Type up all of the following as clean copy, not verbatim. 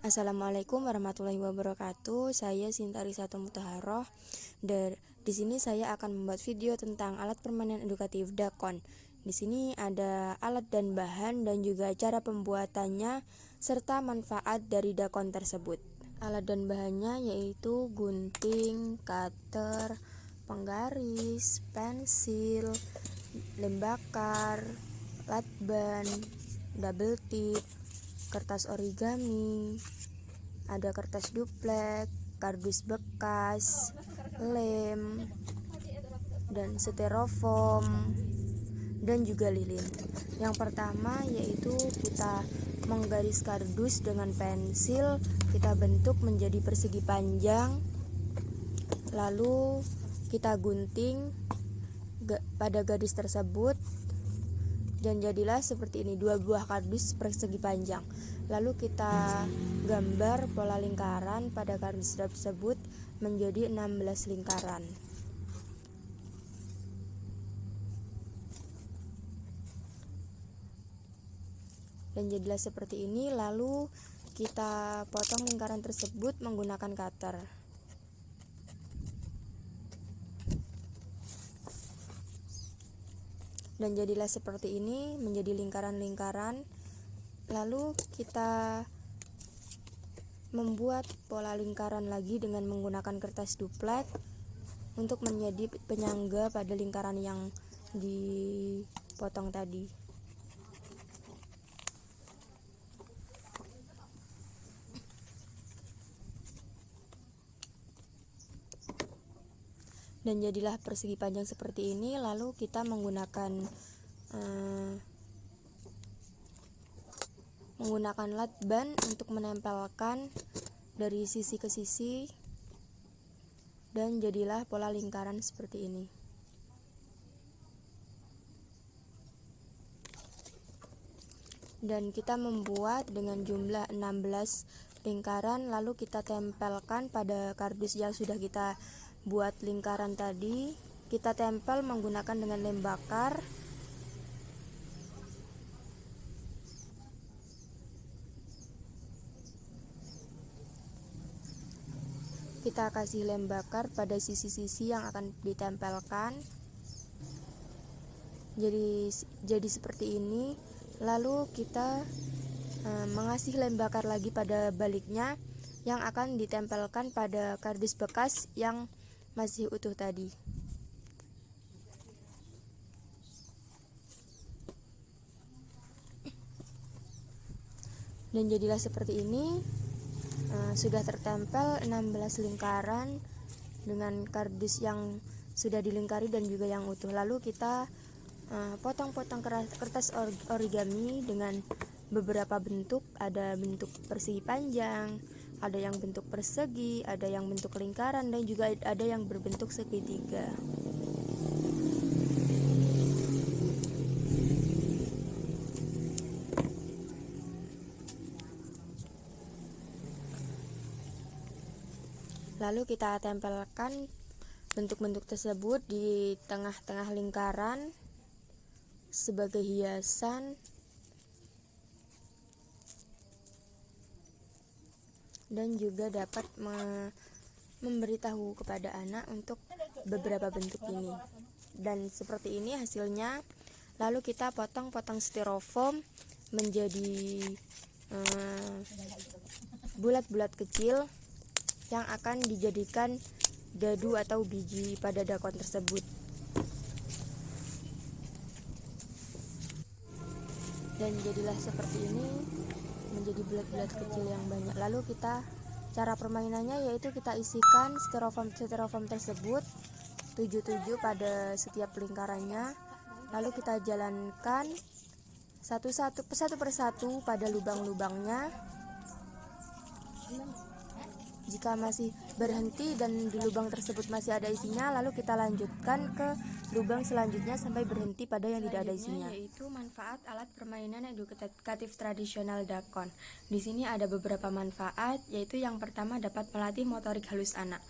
Assalamualaikum warahmatullahi wabarakatuh. Saya Sintari Satu Mutaharoh. Di sini saya akan membuat video tentang alat permainan edukatif Dakon. Di sini ada alat dan bahan dan juga cara pembuatannya serta manfaat dari Dakon tersebut. Alat dan bahannya yaitu gunting, cutter, penggaris, pensil, lem bakar, lakban, double tip, kertas origami, ada kertas duplek, kardus bekas, lem, dan styrofoam, dan juga lilin. Yang pertama yaitu kita menggaris kardus dengan pensil, kita bentuk menjadi persegi panjang, lalu kita gunting pada garis tersebut dan jadilah seperti ini, 2 buah kardus persegi panjang. Lalu kita gambar pola lingkaran pada kardus tersebut menjadi 16 lingkaran. Dan jadilah seperti ini, lalu kita potong lingkaran tersebut menggunakan cutter. Dan jadilah seperti ini, menjadi lingkaran-lingkaran. Lalu kita membuat pola lingkaran lagi dengan menggunakan kertas duplek untuk menjadi penyangga pada lingkaran yang dipotong tadi. Dan jadilah persegi panjang seperti ini. Lalu kita menggunakan lakban untuk menempelkan dari sisi ke sisi, dan jadilah pola lingkaran seperti ini. Dan kita membuat dengan jumlah 16 lingkaran, lalu kita tempelkan pada kardus yang sudah kita buat lingkaran tadi. Kita tempel menggunakan dengan lem bakar. Kita kasih lem bakar pada sisi-sisi yang akan ditempelkan. Jadi seperti ini. Lalu kita mengasih lem bakar lagi pada baliknya yang akan ditempelkan pada kardus bekas yang masih utuh tadi. Dan jadilah seperti ini. Sudah tertempel 16 lingkaran dengan kardus yang sudah dilingkari dan juga yang utuh. Lalu kita potong-potong kertas origami dengan beberapa bentuk. Ada bentuk persegi panjang, ada yang bentuk persegi, ada yang bentuk lingkaran, dan juga ada yang berbentuk segitiga. Lalu kita tempelkan bentuk-bentuk tersebut di tengah-tengah lingkaran sebagai hiasan, dan juga dapat memberitahu kepada anak untuk beberapa bentuk ini. Dan seperti ini hasilnya. Lalu kita potong-potong styrofoam menjadi bulat-bulat kecil yang akan dijadikan dadu atau biji pada dakon tersebut. Dan jadilah seperti ini, menjadi bulat-bulat kecil yang banyak. Lalu cara permainannya yaitu kita isikan styrofoam tersebut 7 pada setiap lingkarannya. Lalu kita jalankan satu persatu pada lubang-lubangnya. Jika masih berhenti dan di lubang tersebut masih ada isinya, lalu kita lanjutkan ke lubang selanjutnya sampai berhenti pada yang tidak ada isinya. Yaitu manfaat alat permainan edukatif tradisional Dakon. Di sini ada beberapa manfaat, yaitu yang pertama dapat melatih motorik halus anak.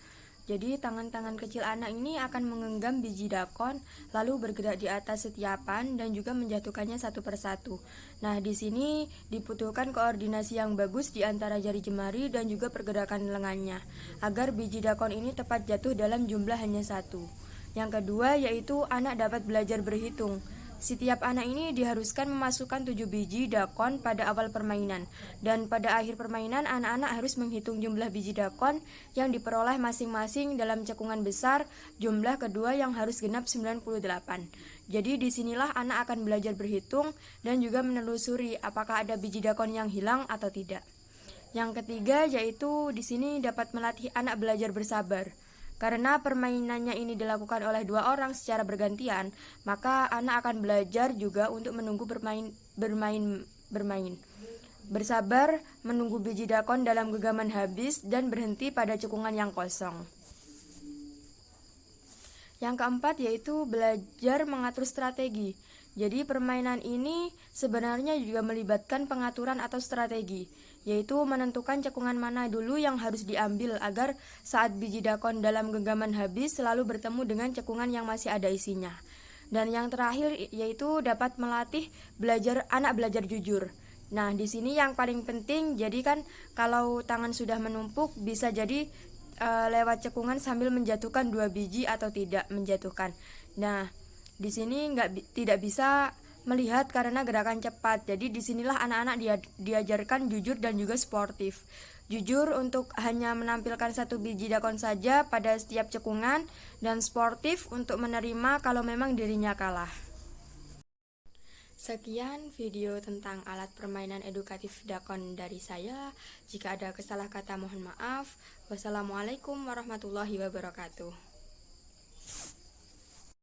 Jadi tangan-tangan kecil anak ini akan menggenggam biji dakon, lalu bergerak di atas setiapan dan juga menjatuhkannya satu persatu. Nah, di sini dibutuhkan koordinasi yang bagus di antara jari jemari dan juga pergerakan lengannya, agar biji dakon ini tepat jatuh dalam jumlah hanya satu. Yang kedua yaitu anak dapat belajar berhitung. Setiap anak ini diharuskan memasukkan 7 biji dakon pada awal permainan, dan pada akhir permainan anak-anak harus menghitung jumlah biji dakon yang diperoleh masing-masing dalam cekungan besar. Jumlah kedua yang harus genap 98. Jadi disinilah anak akan belajar berhitung dan juga menelusuri apakah ada biji dakon yang hilang atau tidak. Yang ketiga yaitu di sini dapat melatih anak belajar bersabar. Karena permainannya ini dilakukan oleh dua orang secara bergantian, maka anak akan belajar juga untuk menunggu bermain. Bersabar menunggu biji dakon dalam genggaman habis dan berhenti pada cekungan yang kosong. Yang keempat yaitu belajar mengatur strategi. Jadi permainan ini sebenarnya juga melibatkan pengaturan atau strategi, yaitu menentukan cekungan mana dulu yang harus diambil agar saat biji dakon dalam genggaman habis selalu bertemu dengan cekungan yang masih ada isinya. Dan yang terakhir yaitu dapat melatih anak belajar jujur. Nah, di sini yang paling penting, jadi kan kalau tangan sudah menumpuk bisa jadi lewat cekungan sambil menjatuhkan 2 biji atau tidak menjatuhkan. Nah, di sini tidak bisa melihat karena gerakan cepat. Jadi disinilah anak-anak diajarkan jujur dan juga sportif. Jujur untuk hanya menampilkan 1 biji dakon saja pada setiap cekungan, dan sportif untuk menerima kalau memang dirinya kalah. Sekian video tentang alat permainan edukatif dakon dari saya. Jika ada kesalah kata mohon maaf. Wassalamualaikum warahmatullahi wabarakatuh.